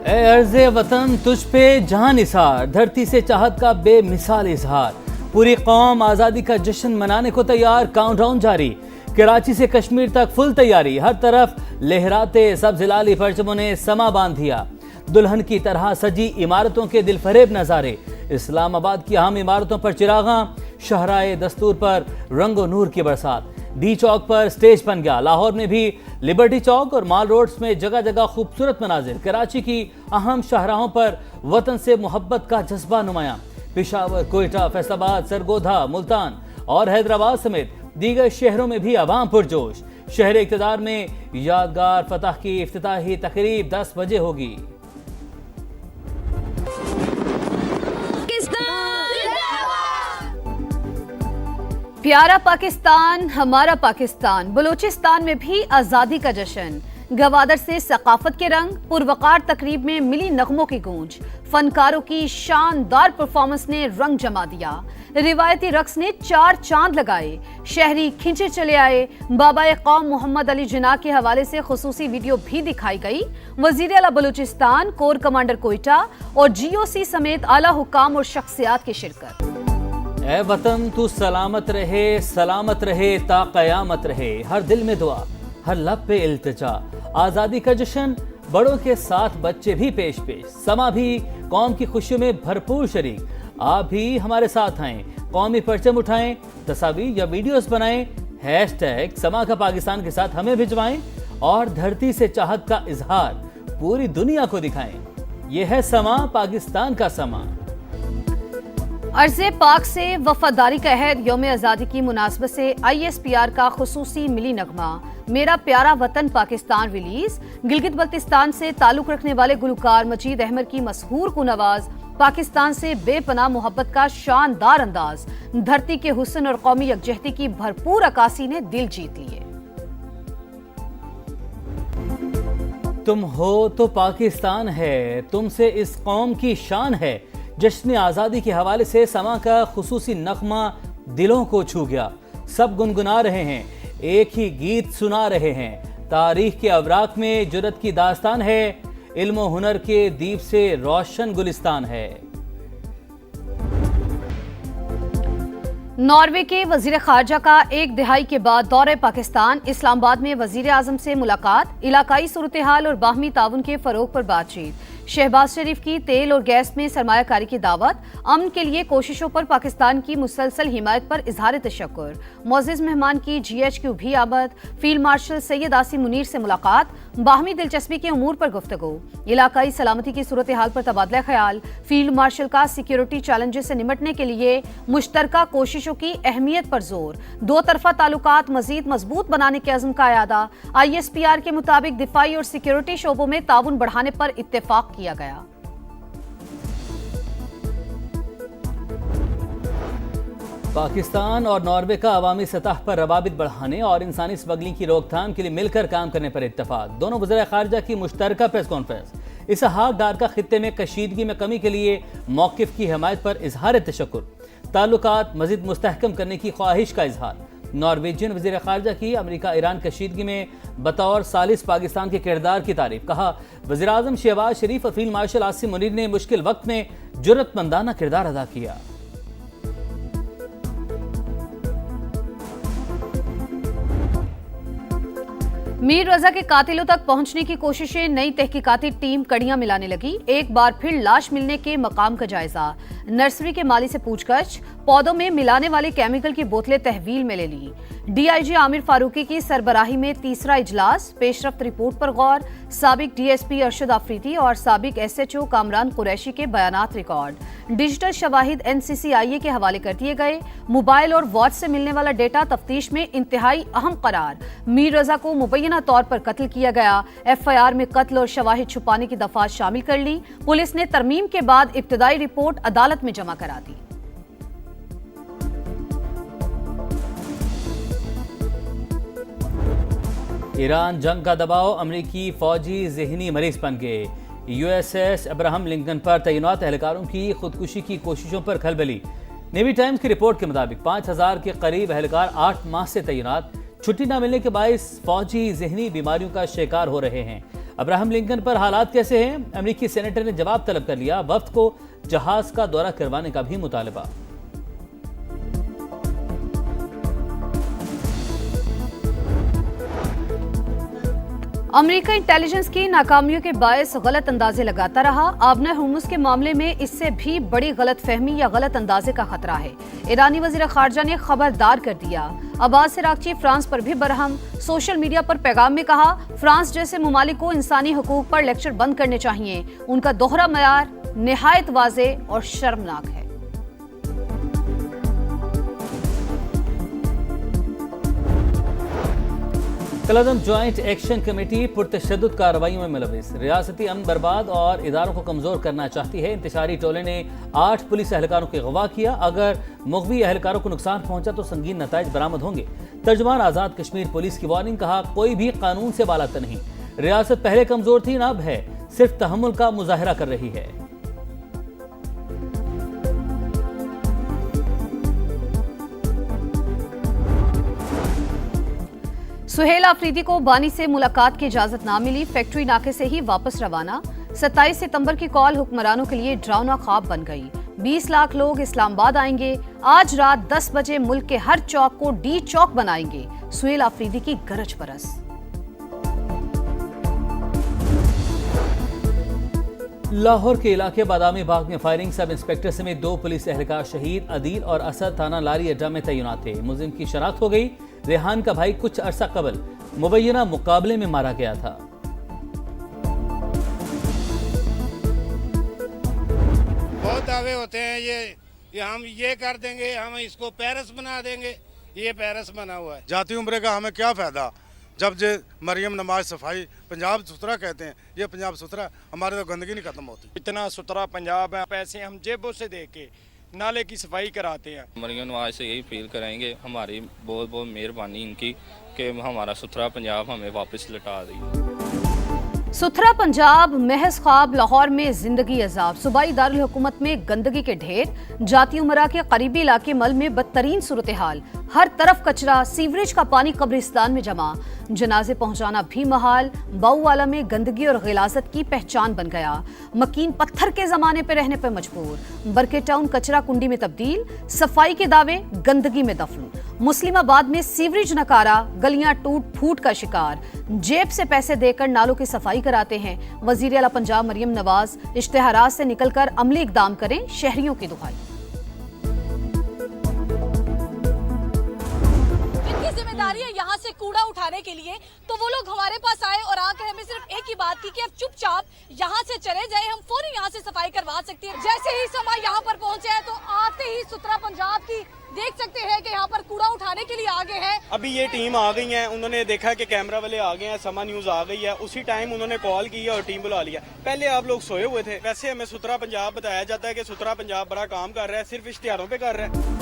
اے عرض وطن تجھ پہ جہاں نثار، دھرتی سے چاہت کا بے مثال اظہار، پوری قوم آزادی کا جشن منانے کو تیار، کاؤنٹ ڈاؤن جاری، کراچی سے کشمیر تک فل تیاری، ہر طرف لہراتے سبز لالی پرچموں نے سما باندھ دیا، دلہن کی طرح سجی عمارتوں کے دل فریب نظارے، اسلام آباد کی اہم عمارتوں پر چراغاں، شاہراہ دستور پر رنگ و نور کی برسات، ڈی چوک پر سٹیج بن گیا، لاہور میں بھی لبرٹی چوک اور مال روڈز میں جگہ جگہ خوبصورت مناظر، کراچی کی اہم شاہراہوں پر وطن سے محبت کا جذبہ نمایاں، پشاور، کوئٹہ، فیصل آباد، سرگودھا، ملتان اور حیدرآباد سمیت دیگر شہروں میں بھی عوام پرجوش، شہر اقتدار میں یادگار فتح کی افتتاحی تقریب 10 بجے ہوگی۔ پیارا پاکستان ہمارا پاکستان، بلوچستان میں بھی آزادی کا جشن، گوادر سے ثقافت کے رنگ، پروقار تقریب میں ملی نغموں کی گونج، فنکاروں کی شاندار پرفارمنس نے رنگ جما دیا، روایتی رقص نے 4 چاند لگائے، شہری کھنچے چلے آئے، بابا قوم محمد علی جناح کے حوالے سے خصوصی ویڈیو بھی دکھائی گئی، وزیر اعلیٰ بلوچستان، کور کمانڈر کوئٹہ اور جی او سی سمیت اعلیٰ حکام اور شخصیات کی شرکت۔ اے وطن تو سلامت رہے تا قیامت رہے، ہر دل میں دعا، ہر لب پہ التجا، آزادی کا جشن، بڑوں کے ساتھ بچے بھی پیش سما بھی قوم کی خوشیوں میں بھرپور شریک، آپ بھی ہمارے ساتھ آئیں، قومی پرچم اٹھائیں، تصاویر یا ویڈیوز بنائیں، #، سما کا پاکستان کے ساتھ ہمیں بھجوائیں اور دھرتی سے چاہت کا اظہار پوری دنیا کو دکھائیں۔ یہ ہے سما، پاکستان کا سما۔ عرض پاک سے وفاداری کا عہد، یوم آزادی کی مناسبت سے ISPR کا خصوصی ملی نغمہ میرا پیارا وطن پاکستان ریلیز، گلگت بلتستان سے تعلق رکھنے والے گلوکار مجید احمد کی مسحور کن آواز، پاکستان سے بے پناہ محبت کا شاندار انداز، دھرتی کے حسن اور قومی یکجہتی کی بھرپور عکاسی نے دل جیت لیے۔ تم ہو تو پاکستان ہے، تم سے اس قوم کی شان ہے، جشن آزادی کے حوالے سے سما کا خصوصی نغمہ دلوں کو چھو گیا، سب گنگنا رہے ہیں، ایک ہی گیت سنا رہے ہیں، تاریخ کے اوراق میں جرت کی داستان ہے، علم و ہنر کے دیپ سے روشن گلستان ہے۔ ناروے کے وزیر خارجہ کا 1 دہائی کے بعد دورہ پاکستان، اسلام آباد میں وزیر اعظم سے ملاقات، علاقائی صورتحال اور باہمی تعاون کے فروغ پر بات چیت، شہباز شریف کی تیل اور گیس میں سرمایہ کاری کی دعوت، امن کے لیے کوششوں پر پاکستان کی مسلسل حمایت پر اظہار تشکر، معزز مہمان کی GHQ بھی آمد، فیلڈ مارشل سید عاصم منیر سے ملاقات، باہمی دلچسپی کے امور پر گفتگو، علاقائی سلامتی کی صورتحال پر تبادلہ خیال، فیلڈ مارشل کا سیکیورٹی چیلنجز سے نمٹنے کے لیے مشترکہ کوششوں کی اہمیت پر زور، 2 طرفہ تعلقات مزید مضبوط بنانے کے عزم کا اعادہ، ISPR کے مطابق دفاعی اور سیکیورٹی شعبوں میں تعاون بڑھانے پر اتفاق کیا گیا۔ پاکستان اور ناروے کا عوامی سطح پر روابط بڑھانے اور انسانی اسمگلنگ کی روک تھام کے لیے مل کر کام کرنے پر اتفاق، دونوں وزرائے خارجہ کی مشترکہ پریس کانفرنس، اسحاق ڈار کا خطے میں کشیدگی میں کمی کے لیے موقف کی حمایت پر اظہار تشکر، تعلقات مزید مستحکم کرنے کی خواہش کا اظہار، نارویجین وزیر خارجہ کی امریکہ ایران کشیدگی میں بطور ثالث پاکستان کے کردار کی تعریف، کہا وزیر اعظم شہباز شریف اور فیلڈ مارشل عاصم منیر نے مشکل وقت میں جرأت مندانہ کردار ادا کیا۔ میر رضا کے قاتلوں تک پہنچنے کی کوششیں، نئی تحقیقاتی ٹیم کڑیاں ملانے لگی، ایک بار پھر لاش ملنے کے مقام کا جائزہ، نرسری کے مالی سے پوچھ گچھ، پودوں میں ملانے والے کیمیکل کی بوتلیں تحویل میں لے لی، DIG عامر فاروقی کی سربراہی میں تیسرا اجلاس، پیش رفت رپورٹ پر غور، سابق DSP ارشد آفریدی اور سابق SHO کامران قریشی کے بیانات ریکارڈ، ڈیجیٹل شواہد NCCIA کے حوالے کر دیے گئے، موبائل اور واچ سے ملنے والا ڈیٹا تفتیش میں انتہائی اہم قرار، میر رضا کو مبینہ طور پر قتل کیا گیا، FIR میں قتل اور شواہد چھپانے کی دفعات شامل کر لی، پولیس نے ترمیم کے بعد ابتدائی رپورٹ عدالت میں جمع کرا دی۔ ایران جنگ کا دباؤ، امریکی فوجی ذہنی مریض بن گئے، USS ابراہم لنکن پر تعینات اہلکاروں کی خودکشی کی کوششوں پر کھلبلی، نیوی ٹائمز کی رپورٹ کے مطابق 5000 کے قریب اہلکار 8 ماہ سے تعینات، چھٹی نہ ملنے کے باعث فوجی ذہنی بیماریوں کا شکار ہو رہے ہیں۔ ابراہم لنکن پر حالات کیسے ہیں؟ امریکی سینیٹر نے جواب طلب کر لیا، وفد کو جہاز کا دورہ کروانے کا بھی مطالبہ۔ امریکہ انٹیلیجنس کی ناکامیوں کے باعث غلط اندازے لگاتا رہا۔ آبنہ ہرمز کے معاملے میں اس سے بھی بڑی غلط فہمی یا غلط اندازے کا خطرہ ہے۔ ایرانی وزیر خارجہ نے خبردار کر دیا۔ عباس عراقچی فرانس پر بھی برہم۔ سوشل میڈیا پر پیغام میں کہا، فرانس جیسے ممالک کو انسانی حقوق پر لیکچر بند کرنے چاہیے۔ ان کا دوہرا معیار نہایت واضح اور شرمناک ہے۔ کالعدم جوائنٹ ایکشن کمیٹی پرتشدد کارروائیوں میں ملوث، ریاستی امن برباد اور اداروں کو کمزور کرنا چاہتی ہے۔ انتشاری ٹولے نے 8 پولیس اہلکاروں کو اغوا کیا۔ اگر مغوی اہلکاروں کو نقصان پہنچا تو سنگین نتائج برآمد ہوں گے۔ ترجمان آزاد کشمیر پولیس کی وارننگ، کہا کوئی بھی قانون سے بالاتر نہیں۔ ریاست پہلے کمزور تھی، اب ہے، صرف تحمل کا مظاہرہ کر رہی ہے۔ سہیل آفریدی کو بانی سے ملاقات کی اجازت نہ ملی، فیکٹری ناکے سے ہی واپس روانہ۔ 27 ستمبر کی کال حکمرانوں کے لیے ڈراؤنا خواب بن گئی۔ 20 لاکھ لوگ اسلام آباد آئیں گے، آج رات 10 بجے ملک کے ہر چوک کو ڈی چوک بنائیں گے، سہیل آفریدی کی گرج برس۔ لاہور کے علاقے بادامی باغ میں فائرنگ، سب انسپیکٹر سمیت 2 پولیس اہلکار شہید۔ عدیل اور اسد تھانہ لاری اڈا میں تعینات تھے۔ ملزم کی شناخت ہو گئی، ریحان کا بھائی کچھ عرصہ قبل مبینہ مقابلے میں مارا گیا تھا۔ بہت دعوے ہوتے ہیں یہ ہم یہ کر دیں گے، ہم اس کو پیرس بنا دیں گے، یہ پیرس بنا ہوا ہے۔ جاتی عمرے کا ہمیں کیا فائدہ جب مریم نماز صفائی پنجاب ستھرا کہتے ہیں، یہ پنجاب ستھرا، ہمارے تو گندگی نہیں ختم ہوتی۔ اتنا ستھرا پنجاب ہے، پیسے ہم جیبوں سے دے کے نالے کی صفائی کراتے ہیں۔ مریم نواز سے یہی فیل کریں گے، ہماری بہت بہت مہربانی ان کی کہ ہمارا ستھرا پنجاب ہمیں واپس لٹا دی۔ ستھرا پنجاب محض خواب، لاہور میں زندگی عذاب، صوبائی دارالحکومت میں گندگی کے ڈھیر، جاتی امراء کے قریبی علاقے مل میں بدترین صورتحال، ہر طرف کچرا، سیوریج کا پانی قبرستان میں جمع، جنازے پہنچانا بھی محال، باؤ والا میں گندگی اور غلاظت کی پہچان بن گیا، مکین پتھر کے زمانے پہ رہنے پہ مجبور، برکے ٹاؤن کچرا کنڈی میں تبدیل، صفائی کے دعوے گندگی میں دفن، مسلم آباد میں سیوریج نکارا، گلیاں ٹوٹ پھوٹ کا شکار، جیب سے پیسے دے کر نالوں کی صفائی کراتے ہیں۔ وزیر اعلیٰ پنجاب مریم نواز اشتہارات سے نکل کر عملی اقدام کریں، شہریوں کی دعائی۔ ذمہ داری ہے یہاں سے کوڑا اٹھانے کے لیے، تو وہ لوگ ہمارے پاس آئے اور آ کر ہمیں صرف ایک ہی بات کی کہ اب چپ چاپ یہاں سے چلے جائیں، ہم فوری یہاں سے صفائی کروا سکتے ہیں۔ جیسے ہی سما یہاں پر پہنچے ہیں تو آتے ہی ستھرا پنجاب کی دیکھ سکتے ہیں کہ یہاں پر کوڑا اٹھانے کے لیے آگے ہیں۔ ابھی یہ ٹیم آ گئی ہیں، انہوں نے دیکھا کہ کیمرہ والے آ گئے ہیں، سما نیوز آ گئی ہے، اسی ٹائم انہوں نے کال کی اور ٹیم بلا لیا۔ پہلے آپ لوگ سوئے ہوئے تھے۔ ویسے ہمیں ستھرا پنجاب بتایا جاتا ہے کہ ستھرا پنجاب بڑا کام کر رہا ہے، صرف اشتہاروں پہ کر رہا ہے۔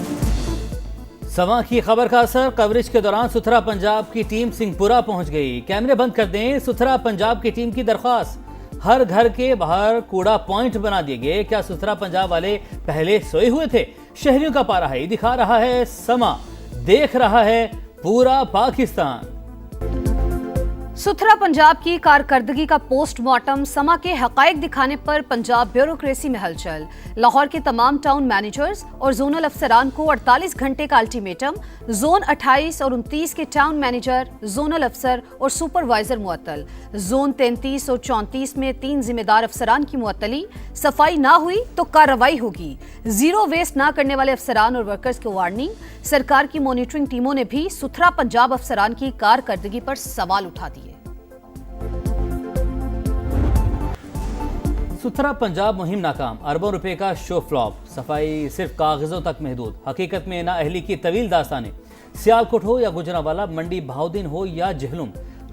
سما کی خبر کا اثر، کوریج کے دوران ستھرا پنجاب کی ٹیم سنگھ پورہ پہنچ گئی۔ کیمرے بند کر دیں، ستھرا پنجاب کی ٹیم کی درخواست، ہر گھر کے باہر کوڑا پوائنٹ بنا دیے گئے۔ کیا ستھرا پنجاب والے پہلے سوئے ہوئے تھے؟ شہریوں کا پارا ہے، دکھا رہا ہے سما، دیکھ رہا ہے پورا پاکستان۔ ستھرا پنجاب کی کارکردگی کا پوسٹ مارٹم، سما کے حقائق دکھانے پر پنجاب بیوروکریسی میں ہلچل، لاہور کے تمام ٹاؤن مینیجرز اور زونل افسران کو 48 گھنٹے کا الٹیمیٹم، زون 28 اور 29 کے ٹاؤن مینیجر، زونل افسر اور سپروائزر معطل، زون 33 اور 34 میں 3 ذمہ دار افسران کی معطلی، صفائی نہ ہوئی تو کارروائی ہوگی، زیرو ویسٹ نہ کرنے والے افسران اور ورکرز کو وارننگ۔ سرکار کی مانیٹرنگ ٹیموں نے بھی ستھرا پنجاب افسران کی کارکردگی پر سوال اٹھا دیے۔ ستھرا پنجاب مہم ناکام، اربوں روپے کا شو فلاپ، صفائی صرف کاغذوں تک محدود، حقیقت میں نااہلی کی طویل داستانیں، سیالکوٹ ہو یا گجرانوالہ، منڈی بہاؤدین ہو یا جہلم،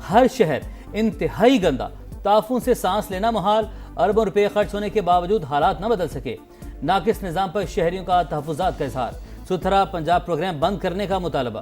ہر شہر انتہائی گندا، تعفن سے سانس لینا محال، اربوں روپے خرچ ہونے کے باوجود حالات نہ بدل سکے، ناقص نظام پر شہریوں کا تحفظات کا اظہار، ستھرا پنجاب پروگرام بند کرنے کا مطالبہ۔